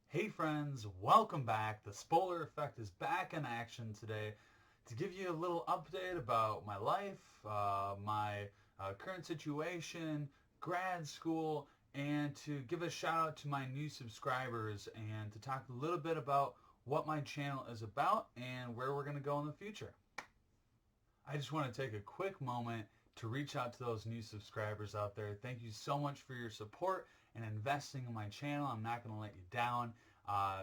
Hey friends, welcome back. The Spoiler Effect is back in action today to give you a little update about my life, my current situation, grad school, and to give a shout out to my new subscribers and to talk a little bit about what my channel is about and where we're going to go in the future. I just want to take a quick moment to reach out to those new subscribers out there. Thank you so much for your support and investing in my channel. I'm not going to let you down.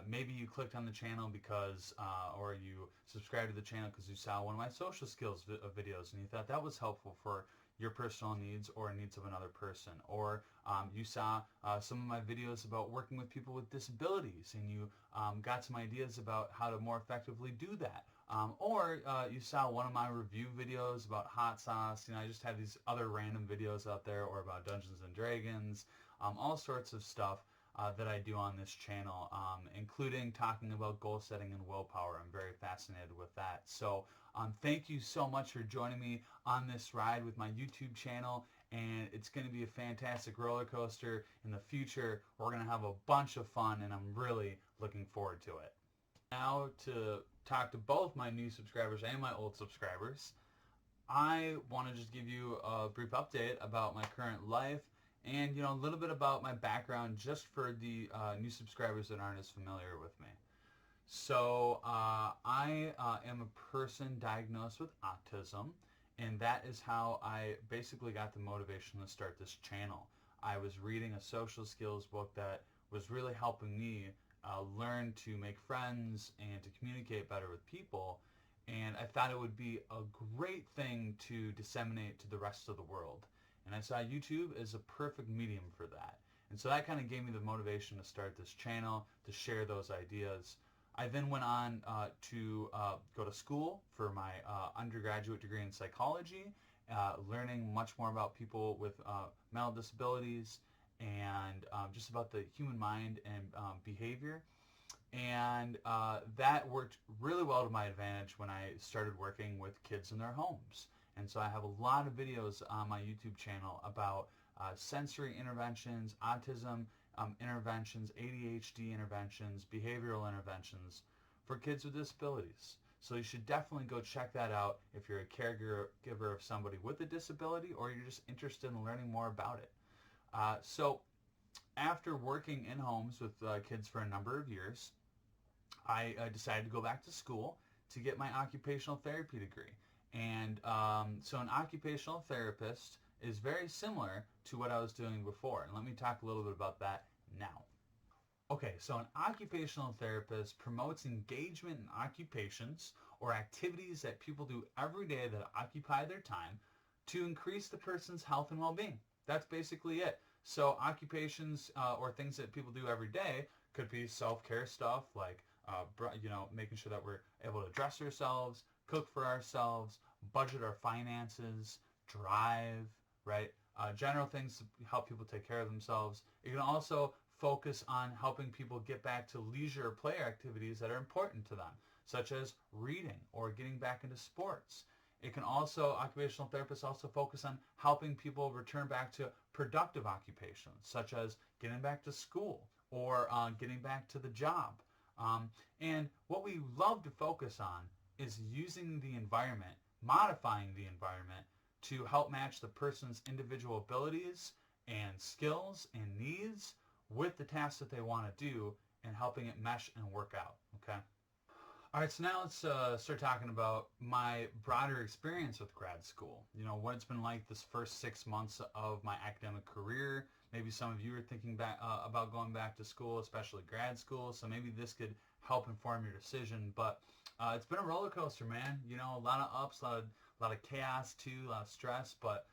Maybe you clicked on the channel because, or you subscribed to the channel because you saw one of my social skills videos and you thought that was helpful for your personal needs or needs of another person. Or you saw some of my videos about working with people with disabilities and you got some ideas about how to more effectively do that. Or you saw one of my review videos about hot sauce. I just have these other random videos out there, or about Dungeons and Dragons, all sorts of stuff that I do on this channel, including talking about goal setting and willpower. I'm very fascinated with that. So thank you so much for joining me on this ride with my YouTube channel, and it's going to be a fantastic roller coaster in the future. We're going to have a bunch of fun, and I'm really looking forward to it. Now to talk to both my new subscribers and my old subscribers, I want to just give you a brief update about my current life and a little bit about my background, just for the new subscribers that aren't as familiar with me. So I am a person diagnosed with autism, and that is how I basically got the motivation to start this channel. I was reading a social skills book that was really helping me learn to make friends and to communicate better with people, and I thought it would be a great thing to disseminate to the rest of the world. And I saw YouTube as a perfect medium for that. And so that kind of gave me the motivation to start this channel, to share those ideas. I then went on to go to school for my undergraduate degree in psychology, learning much more about people with mental disabilities and just about the human mind and behavior. And that worked really well to my advantage when I started working with kids in their homes. And so I have a lot of videos on my YouTube channel about sensory interventions, autism interventions, ADHD interventions, behavioral interventions for kids with disabilities. So you should definitely go check that out if you're a caregiver of somebody with a disability, or you're just interested in learning more about it. So after working in homes with kids for a number of years, I decided to go back to school to get my occupational therapy degree. And so an occupational therapist is very similar to what I was doing before. And let me talk a little bit about that now. Okay, so an occupational therapist promotes engagement in occupations or activities that people do every day that occupy their time to increase the person's health and well-being. That's basically it. So occupations or things that people do every day could be self-care stuff like making sure that we're able to dress ourselves, cook for ourselves, budget our finances, drive, right? General things to help people take care of themselves. You can also focus on helping people get back to leisure or play activities that are important to them, such as reading or getting back into sports. It can also, occupational therapists also focus on helping people return back to productive occupations, such as getting back to school or getting back to the job. And what we love to focus on is using the environment, modifying the environment to help match the person's individual abilities and skills and needs with the tasks that they want to do, and helping it mesh and work out. Okay. All right, so now let's start talking about my broader experience with grad school. What it's been like this first 6 months of my academic career. Maybe some of you are thinking back about going back to school, especially grad school, so maybe this could help inform your decision. But it's been a roller coaster, man. A lot of ups, a lot of chaos too, a lot of stress, but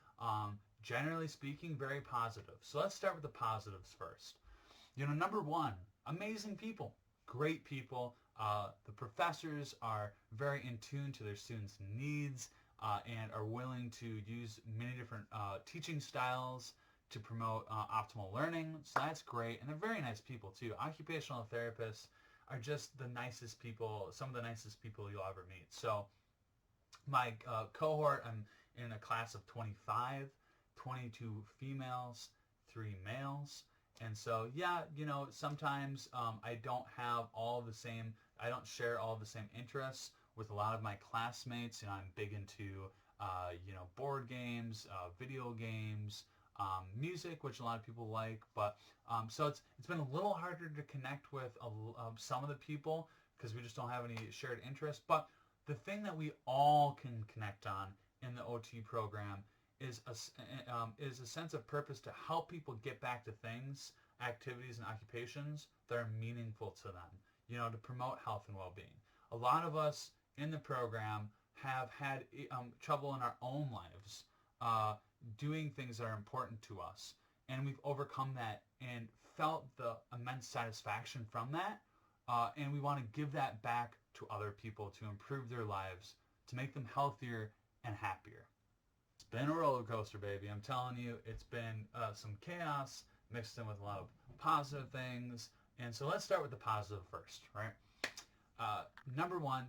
generally speaking, very positive. So let's start with the positives first. Number one, amazing people. Great people. The professors are very in tune to their students' needs and are willing to use many different teaching styles to promote optimal learning. So that's great. And they're very nice people too. Occupational therapists are just the nicest people, some of the nicest people you'll ever meet. So my cohort, I'm in a class of 25, 22 females, 3 males. And so, yeah, sometimes I don't have all the same, I don't share all the same interests with a lot of my classmates. I'm big into, board games, video games, music, which a lot of people like. But so it's been a little harder to connect with some of the people because we just don't have any shared interests. But the thing that we all can connect on in the OT program is a sense of purpose to help people get back to things, activities, and occupations that are meaningful to them, to promote health and well-being. A lot of us in the program have had trouble in our own lives doing things that are important to us. And we've overcome that and felt the immense satisfaction from that. And we want to give that back to other people to improve their lives, to make them healthier and happier. It's been a roller coaster, baby. I'm telling you, it's been some chaos mixed in with a lot of positive things. And so let's start with the positive first, right? Number one,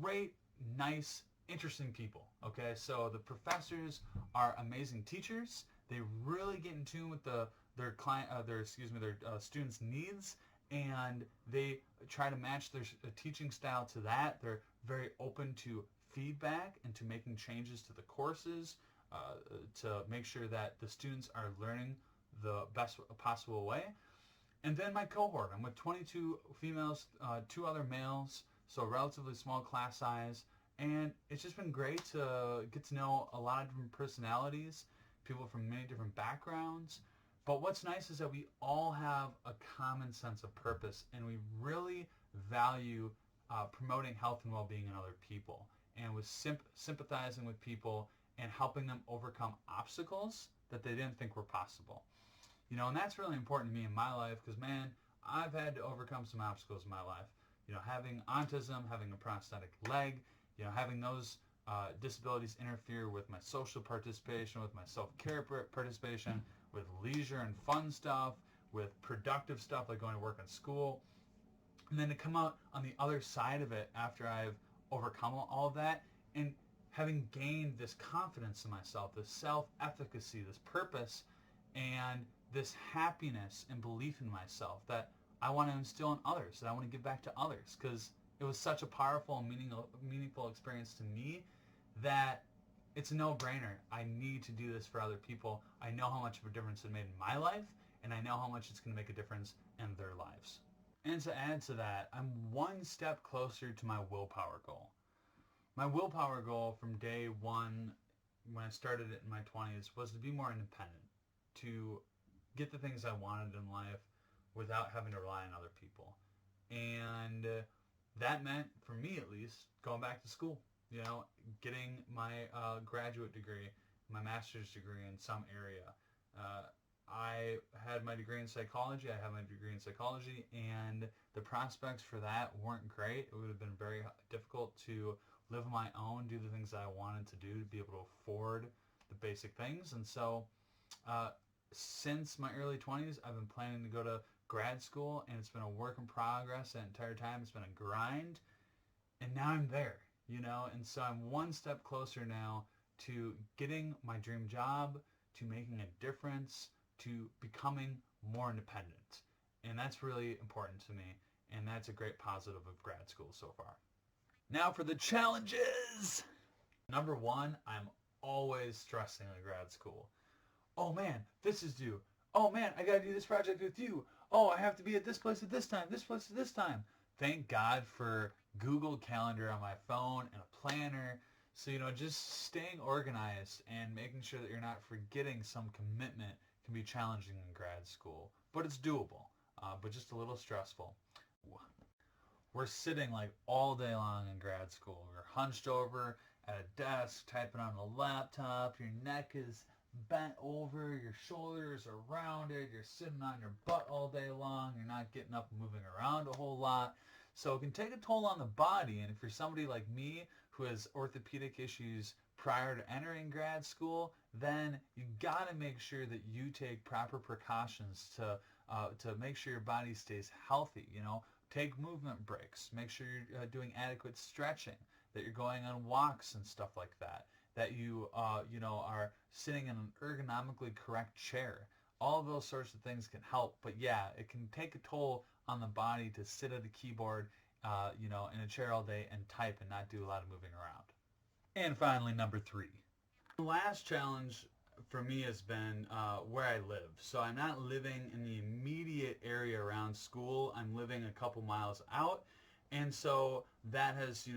great, nice, interesting people. Okay, so the professors are amazing teachers. They really get in tune with their students' needs, and they try to match their teaching style to that. They're very open to feedback and to making changes to the courses to make sure that the students are learning the best possible way. And then my cohort, I'm with 22 females, 2 other males, so a relatively small class size. And it's just been great to get to know a lot of different personalities, people from many different backgrounds. But what's nice is that we all have a common sense of purpose, and we really value promoting health and well-being in other people, and with sympathizing with people and helping them overcome obstacles that they didn't think were possible. And that's really important to me in my life because, man, I've had to overcome some obstacles in my life. Having autism, having a prosthetic leg, having those disabilities interfere with my social participation, with my self-care participation, with leisure and fun stuff, with productive stuff like going to work and school. And then to come out on the other side of it after I've overcome all of that and having gained this confidence in myself, this self-efficacy, this purpose, and this happiness and belief in myself that I want to instill in others, that I want to give back to others, because it was such a powerful and meaningful experience to me that it's a no-brainer. I need to do this for other people. I know how much of a difference it made in my life, and I know how much it's going to make a difference in their lives. And to add to that, I'm one step closer to my willpower goal. My willpower goal from day one, when I started it in my 20s, was to be more independent, to get the things I wanted in life without having to rely on other people. And that meant, for me at least, going back to school, getting my graduate degree, my master's degree in some area. I had my degree in psychology. I have my degree in psychology, and the prospects for that weren't great. It would have been very difficult to live on my own, do the things that I wanted to do, to be able to afford the basic things. And so since my early 20s, I've been planning to go to grad school, and it's been a work in progress that entire time. It's been a grind, and now I'm there, and so I'm one step closer now to getting my dream job, to making a difference, to becoming more independent. And that's really important to me, and that's a great positive of grad school so far. Now for the challenges! Number one, I'm always stressing at grad school. Oh man, this is due. Oh man, I gotta do this project with you. Oh, I have to be at this place at this time, this place at this time. Thank God for Google Calendar on my phone and a planner. So, just staying organized and making sure that you're not forgetting some commitment can be challenging in grad school. But it's doable, but just a little stressful. We're sitting like all day long in grad school. We're hunched over at a desk, typing on a laptop. Your neck is bent over, your shoulders are rounded, you're sitting on your butt all day long, you're not getting up and moving around a whole lot. So it can take a toll on the body, and if you're somebody like me who has orthopedic issues prior to entering grad school, then you got to make sure that you take proper precautions to make sure your body stays healthy. Take movement breaks, make sure you're doing adequate stretching, that you're going on walks and stuff like that. That you are sitting in an ergonomically correct chair. All of those sorts of things can help, but yeah, it can take a toll on the body to sit at a keyboard, in a chair all day and type and not do a lot of moving around. And finally, number 3. The last challenge for me has been where I live. So I'm not living in the immediate area around school. I'm living a couple miles out. And so that has,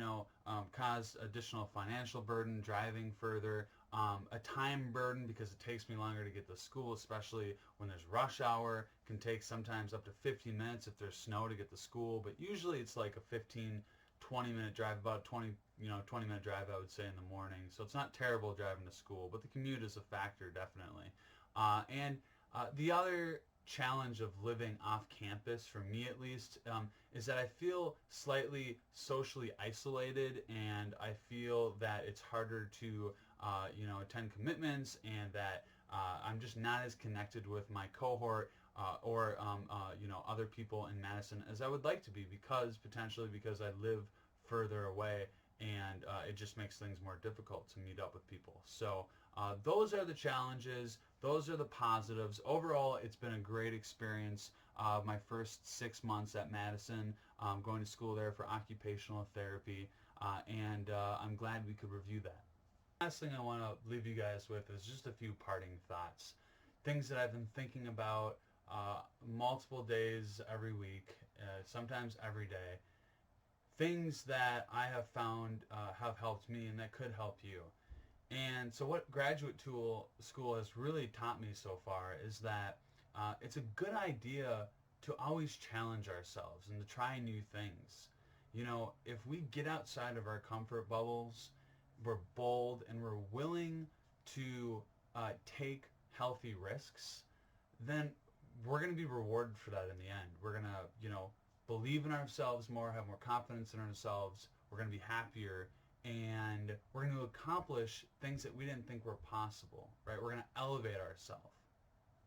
caused additional financial burden, driving further, a time burden because it takes me longer to get to school, especially when there's rush hour. It can take sometimes up to 15 minutes if there's snow to get to school, but usually it's like a 15, 20-minute drive, about 20-minute drive, I would say, in the morning. So it's not terrible driving to school, but the commute is a factor, definitely. And the other challenge of living off campus, for me at least, is that I feel slightly socially isolated, and I feel that it's harder to attend commitments, and that I'm just not as connected with my cohort or other people in Madison as I would like to be, because I live further away, and it just makes things more difficult to meet up with people. So those are the challenges. Those are the positives. Overall, it's been a great experience. My first 6 months at Madison, going to school there for occupational therapy, and I'm glad we could review that. Last thing I want to leave you guys with is just a few parting thoughts. Things that I've been thinking about multiple days every week, sometimes every day. Things that I have found have helped me and that could help you. And so what graduate school has really taught me so far is that it's a good idea to always challenge ourselves and to try new things. If we get outside of our comfort bubbles, we're bold and we're willing to take healthy risks, then we're going to be rewarded for that in the end. We're going to, believe in ourselves more, have more confidence in ourselves. We're going to be happier, and we're going to accomplish things that we didn't think were possible, right? We're going to elevate ourselves.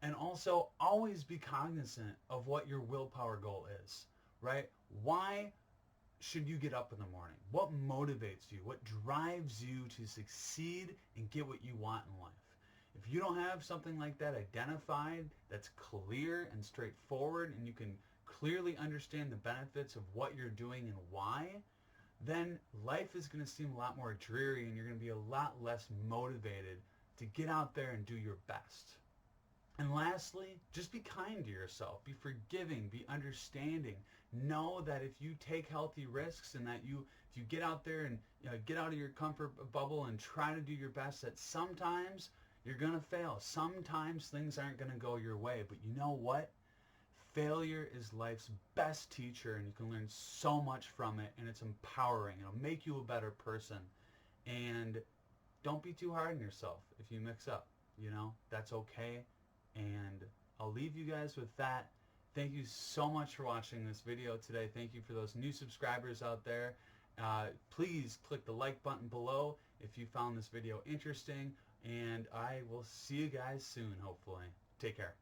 And also, always be cognizant of what your willpower goal is, right? Why should you get up in the morning? What motivates you? What drives you to succeed and get what you want in life? If you don't have something like that identified, that's clear and straightforward, and you can clearly understand the benefits of what you're doing and why, then life is going to seem a lot more dreary, and you're going to be a lot less motivated to get out there and do your best. And lastly, just be kind to yourself. Be forgiving. Be understanding. Know that if you take healthy risks, and that if you get out there and get out of your comfort bubble and try to do your best, that sometimes you're going to fail. Sometimes things aren't going to go your way. But you know what? Failure is life's best teacher, and you can learn so much from it, and it's empowering. It'll make you a better person. And don't be too hard on yourself if you mix up. That's okay. And I'll leave you guys with that. Thank you so much for watching this video today. Thank you for those new subscribers out there. Please click the like button below if you found this video interesting, and I will see you guys soon, hopefully. Take care.